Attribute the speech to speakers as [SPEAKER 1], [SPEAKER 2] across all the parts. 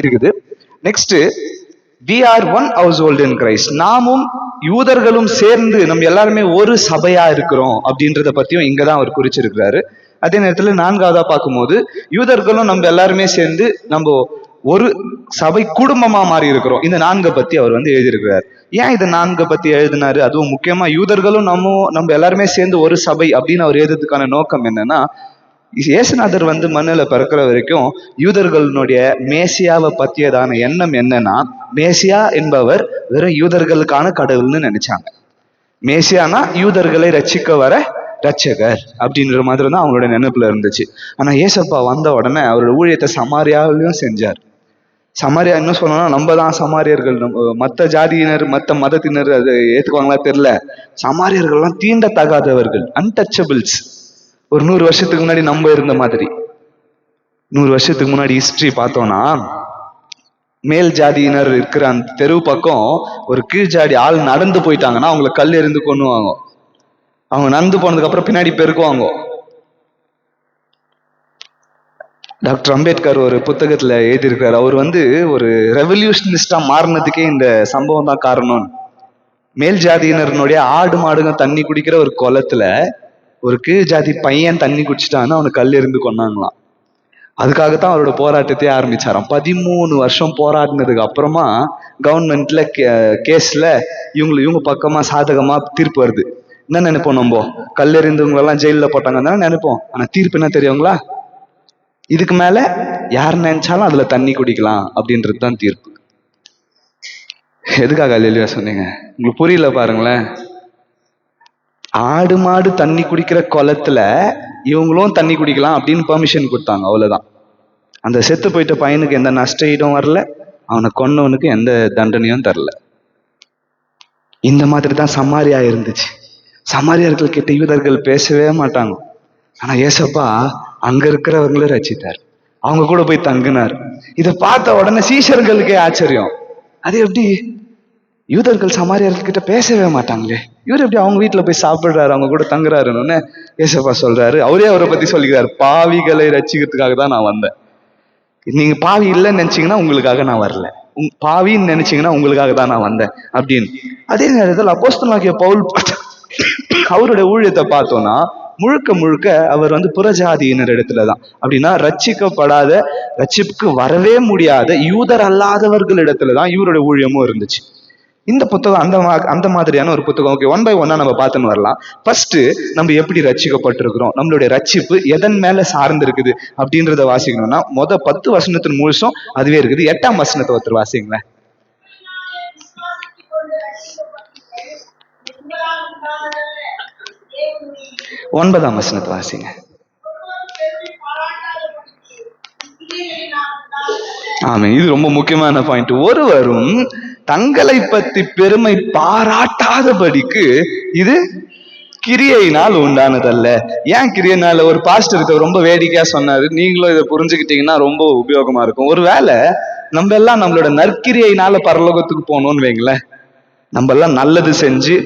[SPEAKER 1] இருக்குது. Next, we are one household in Christ. நாமும் யூதர்களும் சேர்ந்து நம்ம எல்லாருமே ஒரு சபையா இருக்கிறோம் அப்படின்றத பத்தியும் இங்கதான் அவர் குறிச்சிருக்கிறாரு. அதே நேரத்துல நான்காவதா பார்க்கும்போது யூதர்களும் நம்ம எல்லாருமே சேர்ந்து நம்ம ஒரு சபை குடும்பமா மாறி இருக்கிறோம். இந்த நான்கை பத்தி அவர் எழுதியிருக்கிறார். ஏன் இந்த நான்கை பத்தி எழுதினாரு? அதுவும் முக்கியமா யூதர்களும் நம்ம எல்லாருமே சேர்ந்து ஒரு சபை அப்படின்னு அவர் எழுதுறதுக்கான நோக்கம் என்னன்னா, இயேசுநாதர் மண்ணில் பிறக்கிற வரைக்கும் யூதர்களுடைய மேசியாவை பற்றியதான எண்ணம் என்னன்னா, மேசியா என்பவர் வெறும் யூதர்களுக்கான கடவுள்னு நினைச்சாங்க. மேசியானா யூதர்களை ரட்சிக்க வர ரட்சகர் அப்படின்ற மாதிரி தான் அவங்களோட நினைப்புல இருந்துச்சு. ஆனா ஏசப்பா வந்த உடனே அவரோட ஊழியத்தை சமாரியாவிலையும் செஞ்சார். சமாரியா இன்னும் சொல்லணும்னா நம்ம தான் சமாரியர்கள். மற்ற ஜாதியினர் மற்ற மதத்தினர் அதை ஏத்துக்குவாங்களா தெரியல. சமாரியர்கள்லாம் தீண்டத்தகாதவர்கள், அன்டச்சபிள்ஸ். ஒரு 100 வருஷத்துக்கு முன்னாடி நம்ம இருந்த மாதிரி. 100 வருஷத்துக்கு முன்னாடி ஹிஸ்டரி பார்த்தோம்னா, மேல் ஜாதியினர் இருக்கிற அந்த தெருவு பக்கம் ஒரு கீழ் ஜாதி ஆள் நடந்து போயிட்டாங்கன்னா அவங்களை கல் எறிந்து கொன்னுவாங்க. அவங்க நடந்து போனதுக்கு அப்புறம் பின்னாடி பெருக்குவாங்க. டாக்டர் அம்பேத்கர் ஒரு புத்தகத்துல எழுதியிருக்காரு. அவர் ஒரு ரெவல்யூஷனிஸ்டா மாறினதுக்கே இந்த சம்பவம் தான் காரணம். மேல் ஜாதியினருடைய ஆடு மாடுங்க தண்ணி குடிக்கிற ஒரு குளத்துல ஒரு கீழ் ஜாதி பையன் தண்ணி குடிச்சிட்டான்னு அவனுக்கு கல் எறிந்து கொண்டாங்களாம். அதுக்காகத்தான் அவரோட போராட்டத்தையே ஆரம்பிச்சாராம். 13 வருஷம் போராடினதுக்கு அப்புறமா கவர்மெண்ட்ல கேஸ்ல இவங்க பக்கமா சாதகமா தீர்ப்பு வருது. என்ன நினைப்போம் நம்ம? கல்லெறிந்தவங்களெல்லாம் ஜெயில போட்டாங்கன்னு தானே நினைப்போம். ஆனா தீர்ப்பு என்ன தெரியுங்களா? இதுக்கு மேல யார் நினைச்சாலும் அதுல தண்ணி குடிக்கலாம் அப்படின்றது தான் தீர்ப்பு. எதுக்காக அல்லேலூயா சொன்னீங்க? உங்களுக்கு புரியல பாருங்களேன். ஆடு மாடு தண்ணி குடிக்கிற குளத்துல இவங்களும் தண்ணி குடிக்கலாம் அப்படின்னு பெர்மிஷன் கொடுத்தாங்க, அவ்வளவுதான். அந்த செத்து போயிட்ட பையனுக்கு எந்த நஷ்ட ஈடும் வரல, அவனை கொன்னவனுக்கு எந்த தண்டனையும் தரல. இந்த மாதிரி தான் சமாரியா இருந்துச்சு. சமாரியர்கள் கிட்ட யூதர்கள் பேசவே மாட்டாங்க. ஆனா ஏசப்பா அங்க இருக்கிறவங்கள ரட்சித்தார். அவங்க கூட போய் தங்கினார். இதை பார்த்த உடனே சீஷர்களுக்கே ஆச்சரியம். அது எப்படி? யூதர்கள் சமாரியர்கள் கிட்ட பேசவே மாட்டாங்களே, இவர் எப்படி அவங்க வீட்டுல போய் சாப்பிடுறாரு, அவங்க கூட தங்குறாருன்னு ஏசப்பா சொல்றாரு. அவரை பத்தி சொல்லிக்கிறாரு, பாவிகளை ரட்சிக்கிறதுக்காக தான் நான் வந்தேன். நீங்க பாவி இல்லைன்னு நினைச்சீங்கன்னா உங்களுக்காக நான் வரல, பாவின்னு நினைச்சீங்கன்னா உங்களுக்காக தான் நான் வந்தேன் அப்படின்னு. அதே நேரத்தில் அப்போஸ்தலனாகிய பவுல் அவருடைய ஊழியத்தை பார்த்தோம்னா முழுக்க அவர் புறஜாதியினர் இடத்துலதான். அப்படின்னா ரட்சிக்கப்படாத, ரட்சிப்புக்கு வரவே முடியாத யூதர் அல்லாதவர்கள் இடத்துலதான் இவருடைய ஊழியமும் இருந்துச்சு. இந்த புத்தகம் அந்த மாதிரியான ஒரு புத்தகம். ஓகே, 1 by 1 நம்ம பார்த்துன்னு வரலாம். ஃபர்ஸ்ட், நம்ம எப்படி ரட்சிக்கப்பட்டிருக்கிறோம், நம்மளுடைய ரட்சிப்பு எதன் மேல சார்ந்து இருக்குது அப்படின்றத வாசிக்கணும்னா 10 வசனத்தின் முழுசும் அதுவே இருக்குது. 8ஆம் வசனத்தை ஒருத்தர் வாசிங்களேன். 9ஆம் வசனத்தை வாசிங்க. ஆமா, இது ரொம்ப முக்கியமான பாயிண்ட். ஒருவரும் தங்களை பத்தி பெருமை பாராட்டாதபடிக்கு இது கிரியையினால் உண்டானதல்ல. ஏன் கிரியைனால? ஒரு பாஸ்டர் ரொம்ப வேடிக்கையா சொன்னாரு. நீங்களும் இதை புரிஞ்சுக்கிட்டீங்கன்னா ரொம்ப உபயோகமா இருக்கும். ஒருவேளை நம்ம எல்லாம் நம்மளோட நற்கிரியையினால பரலோகத்துக்கு போகணும்னு வைங்களேன். நம்ம எல்லாம் நல்லது செஞ்சு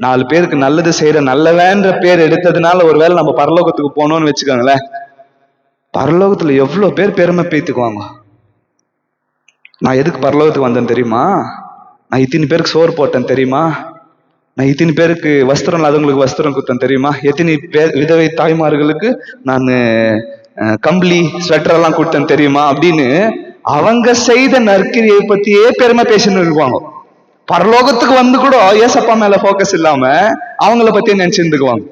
[SPEAKER 1] 4 பேருக்கு நல்லது செய்யற நல்லவேன்ற பேர் எடுத்ததுனால ஒருவேளை நம்ம பரலோகத்துக்கு போனோம்னு வச்சுக்கோங்களேன். பரலோகத்துல எவ்வளவு பேர் பெருமை பேத்துக்குவாங்க. நான் எதுக்கு பரலோகத்துக்கு வந்தேன் தெரியுமா? நான் இத்தனை பேருக்கு சோறு போட்டேன் தெரியுமா? நான் இத்தனை பேருக்கு வஸ்திரம் இல்லாதவங்களுக்கு வஸ்திரம் கொடுத்தேன் தெரியுமா? எத்தனை பேர் விதவை தாய்மார்களுக்கு நான் கம்பளி ஸ்வெட்டர் எல்லாம் கொடுத்தேன் தெரியுமா? அப்படின்னு அவங்க செய்த நற்கிரியை பத்தியே பெருமை பேசின்னு இருக்குவாங்க. பரலோகத்துக்கு கூட ஏசப்பா மேல போக்கஸ் இல்லாம அவங்கள பத்தியே நினைச்சிருந்துக்குவாங்க.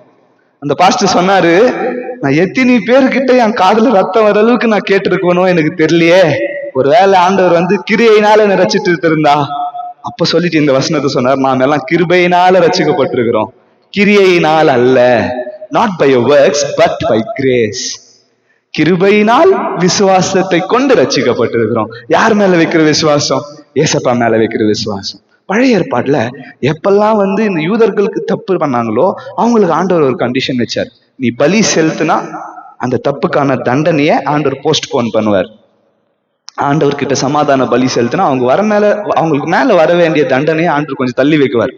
[SPEAKER 1] அந்த பாஸ்டர் சொன்னாரு, நான் எத்தனை பேருக்கிட்ட என் காதுல ரத்தம் வர அளவுக்கு நான் கேட்டிருக்கணும் எனக்கு தெரியலையே. ஒருவேளை ஆண்டவர் கிரியையினால என்ன ரச்சிட்டு இருந்தா அப்ப சொல்லிட்டு இந்த வசனத்தை சொன்னார், நாம் எல்லாம் கிருபையினால ரசிக்கப்பட்டிருக்கிறோம், கிரியையினால் அல்ல. Not by works but by grace. கிருபையினால் விசுவாசத்தை கொண்டு ரட்சிக்கப்பட்டிருக்கிறோம். யார் மேல வைக்கிற விசுவாசம்? ஏசப்பா மேல வைக்கிற விசுவாசம். பழைய ஏற்பாட்டுல எப்பெல்லாம் இந்த யூதர்களுக்கு தப்பு பண்ணாங்களோ அவங்களுக்கு ஆண்டவர் ஒரு கண்டிஷன் வச்சார். நீ பலி செலுத்தினா அந்த தப்புக்கான தண்டனையை ஆண்டவர் போஸ்ட்போன் பண்ணுவார். ஆண்டவர் கிட்ட சமாதான பலி செலுத்தினா அவங்களுக்கு மேல வர வேண்டிய தண்டனையை ஆண்டவர் கொஞ்சம் தள்ளி வைக்குவார்.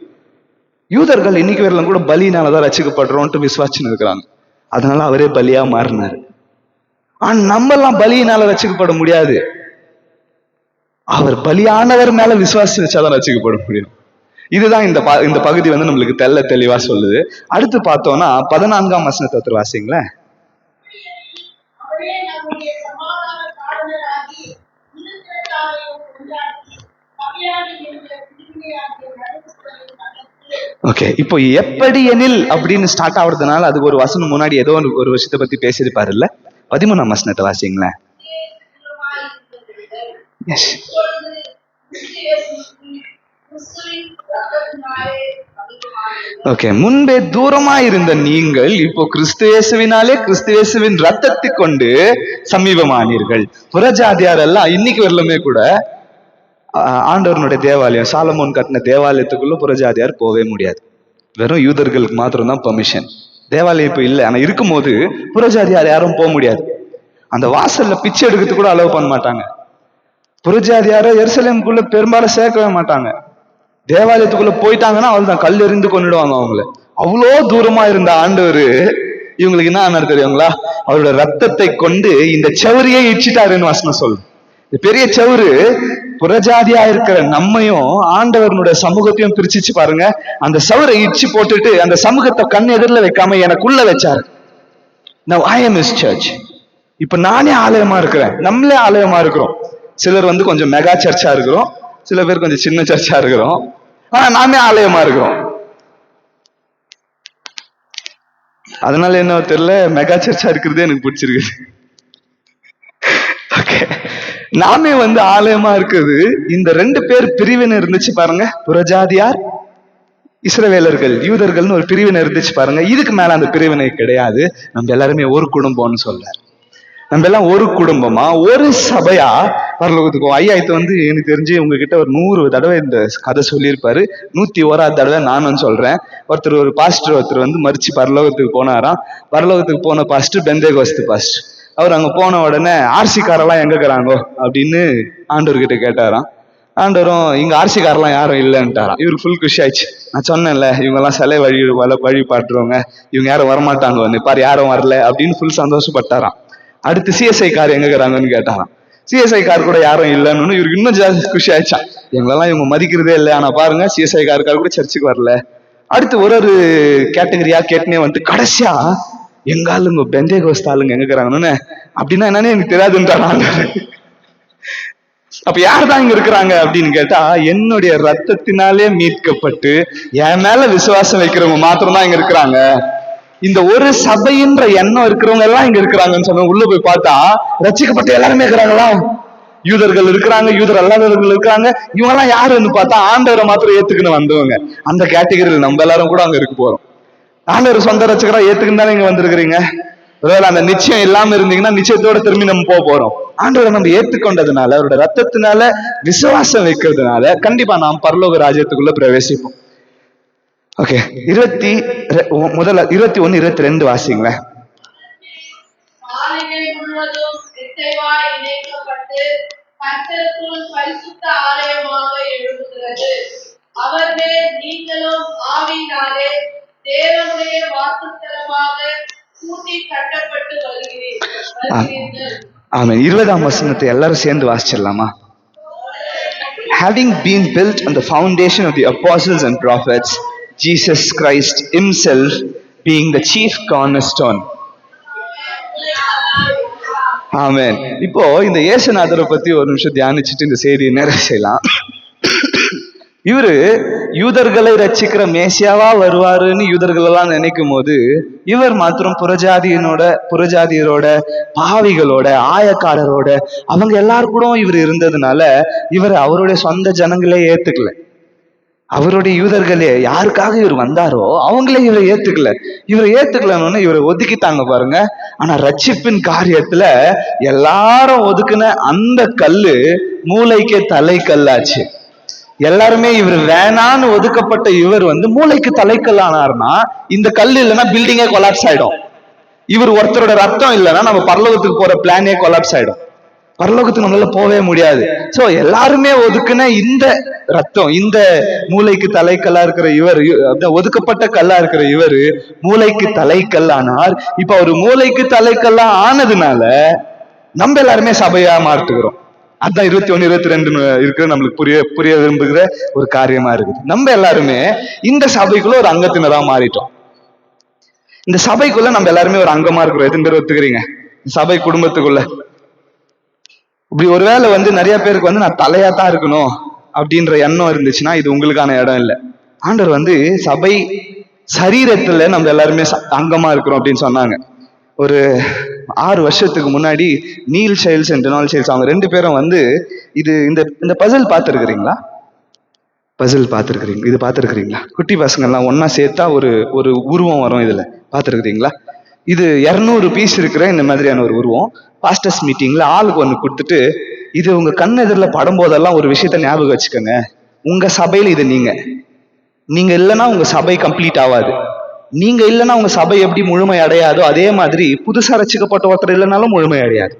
[SPEAKER 1] யூதர்கள் இன்னைக்கு வரலாம் கூட பலினாலதான் ரசிக்கப்படுறோம்ட்டு விசுவாசின்னு இருக்கிறாங்க. அதனால அவரே பலியா மாறினார். ஆனா நம்ம எல்லாம் பலியினால ரசிக்கப்பட முடியாது. அவர் பலியானவர் மேல விசுவாசி வச்சாதான் ரட்சிக்கப்பட முடியும். இதுதான் இந்த பகுதி வந்து நம்மளுக்கு தெளிவா சொல்லுது. அடுத்து பார்த்தோம்னா 14ஆம் வசனத்தை ஒருத்தர் வாசிங்களேன். ஓகே, இப்போ எப்படி எனில் அப்படின்னு ஸ்டார்ட் ஆகுறதுனால அதுக்கு ஒரு வசனம் முன்னாடி ஏதோ ஒரு விஷயத்தை பத்தி பேசியிருப்பாரு இல்ல. 13ஆம் வசனத்தை வாசிங்களேன். ஓகே, முன்பே தூரமா இருந்த நீங்கள் இப்போ கிறிஸ்துவேசுவினாலே கிறிஸ்துவேசுவின் ரத்தத்தை கொண்டு சமீபமானீர்கள். புறஜாதியார் எல்லாம் இன்னைக்கு வரலுமே கூட ஆண்டவனுடைய தேவாலயம், சாலமோன் கட்டின தேவாலயத்துக்குள்ள புறஜாதியார் போவே முடியாது. வெறும் யூதர்களுக்கு மாத்திரம் தான் பெர்மிஷன். தேவாலயம் இப்ப இல்லை, ஆனா இருக்கும்போது புறஜாதியார் யாரும் போக முடியாது. அந்த வாசல்ல பிச்சை எடுக்கிறதுக்கு கூட அலோவ் பண்ண மாட்டாங்க. புறஜாதியார எருசலேமுக்குள்ள பெரும்பாலும் சேர்க்கவே மாட்டாங்க. தேவாலயத்துக்குள்ள போயிட்டாங்கன்னா அவள்தான் கல் எறிந்து கொண்டுடுவாங்க அவங்கள. அவ்வளோ தூரமா இருந்த ஆண்டவர் இவங்களுக்கு என்ன ஆனார் தெரியுங்களா? அவரோட ரத்தத்தை கொண்டு இந்த செவரியே இடிச்சிட்டாருன்னு வசனம் சொல்லு. பெரிய செவரு புறஜாதியா இருக்கிற நம்மையும் ஆண்டவர்களுடைய சமூகத்தையும் பிரிச்சிச்சு பாருங்க. அந்த சவரை இடிச்சு போட்டுட்டு அந்த சமூகத்தை கண் எதிரில் வைக்காம எனக்குள்ள வச்சாரு. Now I am his church. இப்ப நானே ஆலயமா இருக்கிறேன், நம்மளே ஆலயமா இருக்கிறோம். சிலர் வந்து கொஞ்சம் மெகா சர்ச்சா இருக்கிறோம், சில பேர் கொஞ்சம் சின்ன சர்ச்சா இருக்கிறோம், ஆனா நாமே ஆலயமா இருக்கிறோம். அதனால என்ன தெரியல, மெகா சர்ச்சா இருக்கிறதே எனக்கு பிடிச்சிருக்கு. ஓகே, நாமே வந்து ஆலயமா இருக்குது. இந்த 2 பேர் பிரிவினை இருந்துச்சு பாருங்க, புறஜாதியார் இஸ்ரவேலர்கள் யூதர்கள்னு ஒரு பிரிவினை இருந்துச்சு பாருங்க. இதுக்கு மேல அந்த பிரிவினை கிடையாது. நம்ம எல்லாருமே ஒரு குடும்பம்னு சொல்றாரு. நம்ம எல்லாம் ஒரு குடும்பமா ஒரு சபையா பரலோகத்துக்கு. ஐயா இது வந்து எனக்கு தெரிஞ்சு உங்ககிட்ட ஒரு 100 தடவை இந்த கதை சொல்லியிருப்பாரு. 101ஆவது தடவை நானும் சொல்றேன். ஒரு பாஸ்டர் வந்து மறிச்சு பரலோகத்துக்கு போனாராம். பரலோகத்துக்கு போன பாஸ்டர் பெந்தேகோஸ்து பாஸ்டர். அவர் அங்க போன உடனே ஆர்சிக்காரெல்லாம் எங்க இருக்கிறாங்கோ அப்படின்னு ஆண்டவர்கிட்ட கேட்டாராம். ஆண்டவரும் இங்க ஆர்சிக்காரெல்லாம் யாரும் இல்லைன்ட்டாராம். இவருக்கு ஃபுல் குஷி ஆயிடுச்சு. நான் சொன்னேன்ல இவங்கெல்லாம் சிலை வழிபாட்டுறவங்க, இவங்க யாரும் வரமாட்டாங்க, வந்து பாரு யாரும் வரல அப்படின்னு ஃபுல் சந்தோஷப்பட்டாராம். அடுத்து சிஎஸ்ஐ கார் எங்க இருக்கிறாங்கன்னு கேட்டாராம். சிஎஸ்ஐ கார் கூட யாரும் இல்லைன்னு இவருக்கு இன்னும் ஜாஸ்தி குஷி ஆயிடுச்சான். எங்களெல்லாம் இவங்க மதிக்கிறதே இல்லை, ஆனா பாருங்க சிஎஸ்ஐ காருக்கார் கூட சர்ச்சுக்கு வரல. அடுத்து ஒரு கேட்டகரியா கேட்டுனே வந்து கடைசியா எங்க ஆளுங்க பெந்தேகோஸ்து ஆளுங்க எங்க இருக்கிறாங்கன்னு. அப்படின்னா என்னன்னு எனக்கு தெரியாதுன்றாங்க. அப்ப யார்தான் இங்க இருக்கிறாங்க அப்படின்னு கேட்டா, என்னுடைய ரத்தத்தினாலே மீட்கப்பட்டு என் மேல விசுவாசம் வைக்கிறவங்க மாத்திரம் தான் இங்க இருக்கிறாங்க. இந்த ஒரு சபைன்ற எண்ணம் இருக்கிறவங்க எல்லாம் இங்க இருக்கிறாங்கன்னு சொன்ன. உள்ள போய் பார்த்தா ரட்சிக்கப்பட்ட எல்லாருமே இருக்கிறாங்களா? யூதர்கள் இருக்கிறாங்க, யூதர் அல்லாதவர்கள் இருக்கிறாங்க. இவங்க எல்லாம் யாருன்னு பார்த்தா ஆண்டவரை மாத்திரம் ஏத்துக்குன்னு வந்தவங்க. அந்த கேட்டகரியில் நம்ம எல்லாரும் கூட அங்க இருக்க போறோம். ஆண்டவர் சொந்த ரட்சகரா ஏத்துக்குன்னு தானே இங்க வந்திருக்கிறீங்க. ஒருவேளை அந்த நிச்சயம் இல்லாம இருந்தீங்கன்னா நிச்சயத்தோட திரும்பி நம்ம போறோம். ஆண்டவரை நம்ம ஏத்துக்கொண்டதுனால, அவரோட ரத்தத்தினால விசுவாசம் வைக்கிறதுனால கண்டிப்பா நாம் பரலோக ராஜ்யத்துக்குள்ள பிரவேசிப்போம். ஓகே, 21, 22 வாசிங்களேன். ஆமென். 20ஆம் வசனத்தை எல்லாரும் சேர்ந்து வாசிச்சிடலாமா? Having been built on the foundation of the apostles and prophets, Jesus Christ himself being the chief cornerstone. ஆமென். இப்போ இந்த இயேசுநாதரை பத்தி ஒரு நிமிஷம் தியானிச்சுட்டு இந்த செய்தியை நிறைவு செய்யலாம். இவரு யூதர்களை ரட்சிக்கிற மேசியாவா வருவாருன்னு யூதர்கள் எல்லாம் நினைக்கும் போது, இவர் மாத்திரம் புறஜாதியரோட பாவிகளோட ஆயக்காரரோட அவங்க எல்லாரும் கூட இவர் இருந்ததுனால இவர் அவருடைய சொந்த ஜனங்களே ஏத்துக்கல. அவருடைய யூதர்களே யாருக்காக இவர் வந்தாரோ அவங்களே இவரை ஏத்துக்கல. இவரை ஏத்துக்கலன்னு இவரை ஒதுக்கிட்டாங்க பாருங்க. ஆனா ரட்சிப்பின் காரியத்துல எல்லாரும் ஒதுக்குன அந்த கல்லு மூளைக்கு தலை கல்லாச்சு. எல்லாருமே இவர் வேணான்னு ஒதுக்கப்பட்ட இவர் வந்து மூளைக்கு தலைக்கல் ஆனார்னா, இந்த கல் இல்லைன்னா பில்டிங்கே கொலாப்ஸ் ஆயிடும். இவர் ஒருத்தரோட ரத்தம் இல்லைன்னா நம்ம பரலோகத்துக்கு போற பிளானே கொலாப்ஸ் ஆயிடும். பரலோகத்துக்கு நம்மளால போவே முடியாது. சோ எல்லாருமே ஒதுக்குன இந்த ரத்தம், இந்த மூளைக்கு தலைக்கல்லா இருக்கிற இவர், ஒதுக்கப்பட்ட கல்லா இருக்கிற இவர் மூளைக்கு தலைக்கல் ஆனார். இப்ப அவர் மூளைக்கு தலைக்கல்லா ஆனதுனால நம்ம எல்லாருமே சபையா மாற்றுகிறோம். அதான் 21 22 இருக்கிற நம்மளுக்கு புரிய விரும்புகிற ஒரு காரியமா இருக்குது. நம்ம எல்லாருமே இந்த சபைக்குள்ள ஒரு அங்கத்தினரா மாறிட்டோம். இந்த சபைக்குள்ள நம்ம எல்லாருமே ஒரு அங்கமா இருக்கிறோம். எத்தனை பேர் ஒத்துக்கிறீங்க? சபை குடும்பத்துக்குள்ள இப்படி ஒருவேளை நிறைய பேருக்கு நான் தலையா தான் இருக்கணும் அப்படின்ற எண்ணம் இருந்துச்சுன்னா இது உங்களுக்கான இடம் இல்லை. ஆண்டவர் சபை சரீரத்துல நம்ம எல்லாருமே அங்கமா இருக்கிறோம் அப்படின்னு சொன்னாங்க. ஒரு 6 வருஷத்துக்கு முன்னாடி Neil Stiles and Donald Stiles அவங்க 2 பேரும் இது இந்த பசில் பார்த்துருக்கிறீங்களா? பசில் பார்த்துருக்கிறீங்க? இது பார்த்துருக்கிறீங்களா? குட்டி பசங்கள்லாம் ஒன்னா சேர்த்தா ஒரு உருவம் வரும். இதுல பார்த்துருக்கிறீங்களா? இது 200 பீஸ் இருக்கிற இந்த மாதிரியான ஒரு உருவம். பாஸ்டர்ஸ் மீட்டிங்ல ஆளுக்கு ஒன்று கொடுத்துட்டு, இது உங்க கண் எதிரில் படும் போதெல்லாம் ஒரு விஷயத்த ஞாபகம் வச்சுக்கோங்க. உங்க சபையில இது நீங்க இல்லைன்னா உங்க சபை கம்ப்ளீட் ஆகாது. நீங்க இல்லைன்னா உங்க சபை எப்படி முழுமை அடையாதோ அதே மாதிரி புதுசா ரசிக்கப்பட்ட ஒருத்தர் இல்லைனாலும் முழுமை அடையாது.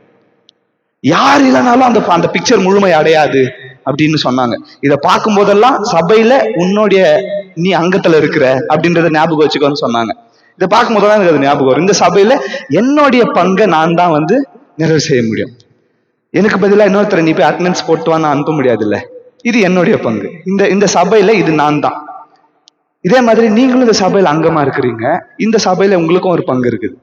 [SPEAKER 1] யார் இல்லைனாலும் அந்த பிக்சர் முழுமை அடையாது அப்படின்னு சொன்னாங்க. இதை பார்க்கும் போதெல்லாம் சபையில உன்னுடைய நீ அங்கத்துல இருக்கிற அப்படின்றத ஞாபகம் வச்சுக்கோன்னு சொன்னாங்க. இதை பார்க்கும் போதெல்லாம் எனக்கு அது ஞாபகம் வரும். இந்த சபையில என்னுடைய பங்கை நான் தான் நிறைவு செய்ய முடியும். எனக்கு பதிலாக இன்னொருத்தரை நீ போய் அட்டண்டன்ஸ் போட்டுவான்னு அனுப்ப முடியாது இல்ல. இது என்னுடைய பங்கு. இந்த சபையில இது நான் தான். இதே மாதிரி நீங்களும் இந்த சபையில அங்கமா இருக்கிறீங்க. இந்த சபையில உங்களுக்கும் ஒரு பங்கு இருக்குது.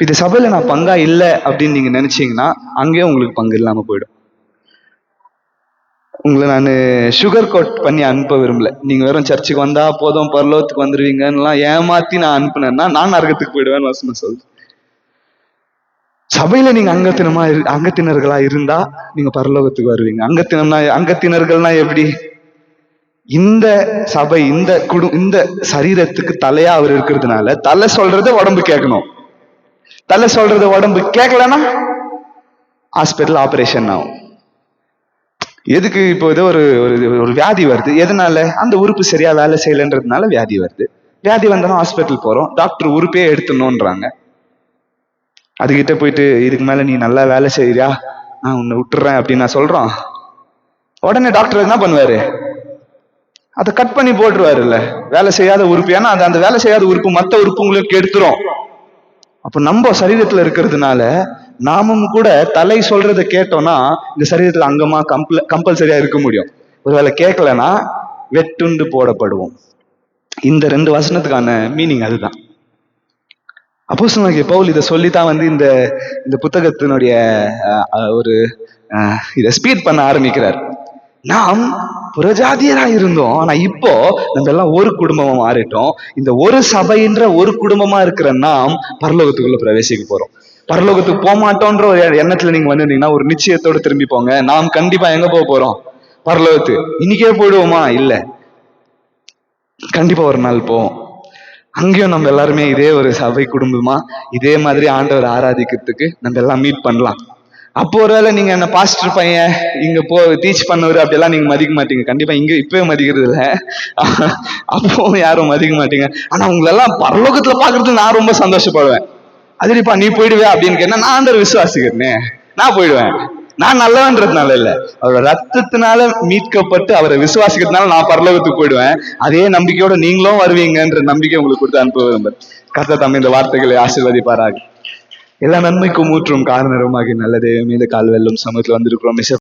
[SPEAKER 1] இந்த சபையில நான் பங்கா இல்லை அப்படின்னு நீங்க நினைச்சீங்கன்னா அங்கேயும் உங்களுக்கு பங்கு இல்லாம போயிடும். உங்களை நான் சுகர் கோட் பண்ணி அனுப்ப விரும்பல. நீங்க வெறும் சர்ச்சுக்கு வந்தா போதும் பரலோகத்துக்கு வந்துருவீங்கன்னு ஏமாத்தி நான் அனுப்புனேன்னா நான் நரகத்துக்கு போயிடுவேன்னு வசனம் சொல்லுது. சபையில நீங்க அங்கத்தினர்களா இருந்தா நீங்க பரலோகத்துக்கு வருவீங்க. அங்கத்தினர்கள்னா எப்படி? இந்த சபை இந்த சரீரத்துக்கு தலையா அவர் இருக்கிறதுனால தலை சொல்றத உடம்பு கேட்கணும். தலை சொல்றத உடம்பு கேட்கலன்னா ஹாஸ்பிட்டல் ஆபரேஷன் ஆகும். எதுக்கு? இப்போ ஏதோ ஒரு வியாதி வருது. எதனால? அந்த உறுப்பு சரியா வேலை செய்யலன்றதுனால வியாதி வருது. வியாதி வந்தாலும் ஹாஸ்பிட்டல் போறோம். டாக்டர் உறுப்பே எடுத்துடணும்ன்றாங்க. அதுகிட்ட போயிட்டு இதுக்கு மேல நீ நல்லா வேலை செய்யறியா, நான் உன்னை விட்டுறேன் அப்படின்னு நான் சொல்றோம். உடனே டாக்டர் என்ன பண்ணுவாரு? அதை கட் பண்ணி போட்டுருவாருல்ல. வேலை செய்யாத உறுப்பு. ஏன்னா அந்த வேலை செய்யாத உறுப்பு மற்ற உறுப்புங்களுக்கு எடுத்துரும். அப்ப நம்ம சரீரத்துல இருக்கிறதுனால நாமும் கூட தலை சொல்றதை கேட்டோம்னா இந்த சரீரத்துல அங்கமா கம்பல்சரியா இருக்க முடியும். ஒருவேளை கேட்கலன்னா வெட்டுண்டு போடப்படுவோம். இந்த 2 வசனத்துக்கான மீனிங் அதுதான். அப்போஸ்தலனாகிய பவுல் இதை சொல்லித்தான் இந்த புத்தகத்தினுடைய இதை ஸ்பீட் பண்ண ஆரம்பிக்கிறார். நாம் புறஜாதியரா இருந்தோம், ஆனா இப்போ நம்ம எல்லாம் ஒரு குடும்பமா மாறிட்டோம். இந்த ஒரு சபைன்ற ஒரு குடும்பமா இருக்கிற நாம் பரலோகத்துக்குள்ள பிரவேசிக்க போறோம். பரலோகத்துக்கு போக மாட்டோன்ற ஒரு எண்ணத்துல நீங்க வந்திருந்தீங்கன்னா ஒரு நிச்சயத்தோட திரும்பி போங்க. நாம் கண்டிப்பா எங்க போக போறோம்? பரலோகத்துக்கு. இன்னைக்கே போயிடுவோமா? இல்ல, கண்டிப்பா ஒரு நாள் போவோம். அங்கேயும் நம்ம எல்லாருமே இதே ஒரு சபை குடும்பமா இதே மாதிரி ஆண்டவர் ஆராதிக்கிறதுக்கு நம்ம எல்லாம் மீட் பண்ணலாம். அப்போ ஒருவேளை நீங்க என்ன பாஸ்டர் பையன் இங்க டீச் பண்ணவர் அப்படியெல்லாம் நீங்க மதிக்க மாட்டீங்க. கண்டிப்பா இங்க இப்பவே மதிக்கிறது இல்ல, அப்போ யாரும் மதிக்க மாட்டீங்க. ஆனா உங்களெல்லாம் பரலோகத்துல பாக்குறது நான் ரொம்ப சந்தோஷப்படுவேன். அதுப்பா நீ போயிடுவே அப்படின்னு கேட்டா நான் ஆண்டவர் விசுவாசிக்கிறேனே, நான் போயிடுவேன். நான் நல்லவன்றதுனால இல்ல, அவரோட ரத்தத்தினால மீட்கப்பட்டு அவரை விசுவாசிக்கிறதுனால நான் பரலோகத்துக்கு போயிடுவேன். அதே நம்பிக்கையோட நீங்களும் வருவீங்கன்ற நம்பிக்கை உங்களுக்கு கொடுத்து அனுப்ப விரும்புறேன். கர்த்தர் தம்மை இந்த வார்த்தைகளை ஆசீர்வதிப்பாராக. எல்லா நன்மைக்கும் ஊற்றும் காரணருமாகி நல்ல தெய்வமே, இந்த கால்வெல்லும் சமூகத்தில் வந்திருக்கிறோம்.